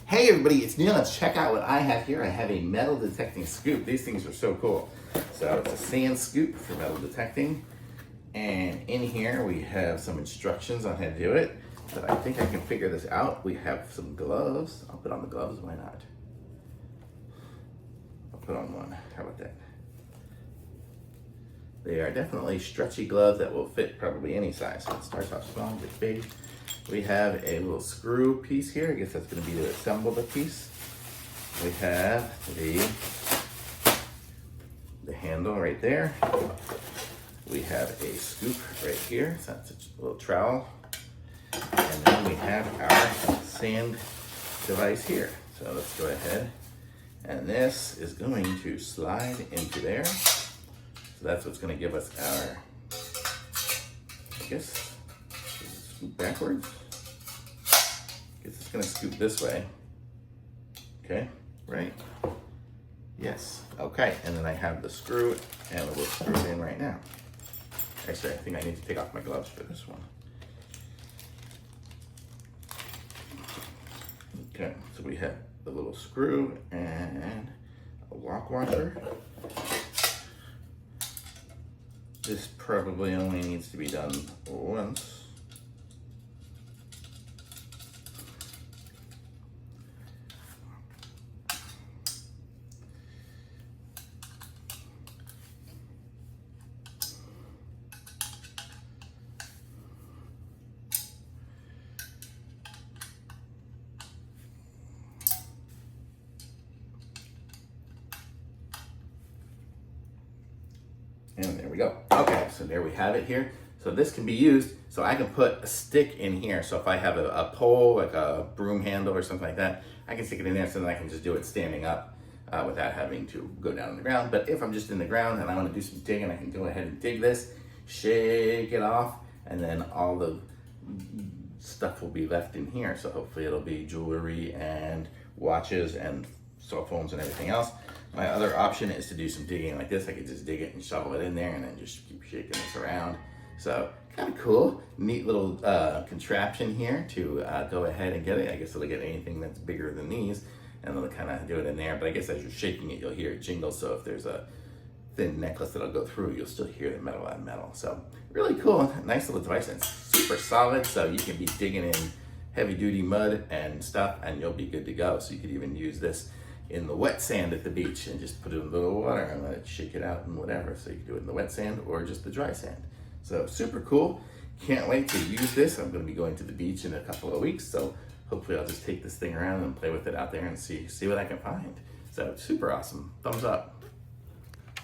Hey everybody, it's Neil. Let's check out what I have here. I have a metal detecting scoop. These things are so cool. So it's a sand scoop for metal detecting. And in here we have some instructions on how to do it. But I think I can figure this out. We have some gloves. I'll put on the gloves, why not? I'll put on one. How about that? They are definitely stretchy gloves that will fit probably any size. So it starts off small, gets big. We have a little screw piece here. I guess that's going to be to assemble the piece. We have the handle right there. We have a scoop right here. So that's a little trowel. And then we have our sand device here. So let's go ahead. And this is going to slide into there. So that's what's going to give us our, I guess, scoop backwards. Guess it's gonna scoop this way. Okay, right? Yes, okay. And then I have the screw, and we'll screw it in right now. Actually, I think I need to take off my gloves for this one. Okay, so we have the little screw and a lock washer. This probably only needs to be done once. And there we go. Okay, so there we have it here. So this can be used, so I can put a stick in here. So if I have a pole, like a broom handle or something like that, I can stick it in there so then I can just do it standing up without having to go down on the ground. But if I'm just in the ground and I want to do some digging, I can go ahead and dig this, shake it off, and then all the stuff will be left in here. So hopefully it'll be jewelry and watches and cell phones and everything else. My other option is to do some digging like this. I could just dig it and shovel it in there and then just keep shaking this around. So kind of cool, neat little contraption here to go ahead and get it. I guess it'll get anything that's bigger than these and it'll kind of do it in there. But I guess as you're shaking it, you'll hear it jingle. So if there's a thin necklace that'll go through, you'll still hear the metal on metal. So really cool, nice little device, and super solid. So you can be digging in heavy duty mud and stuff and you'll be good to go. So you could even use this in the wet sand at the beach and just put it in a little water and let it shake it out and whatever. So you can do it in the wet sand or just the dry sand. So super cool. Can't wait to use this. I'm going to be going to the beach in a couple of weeks. So hopefully I'll just take this thing around and play with it out there and see what I can find. So super awesome. Thumbs up.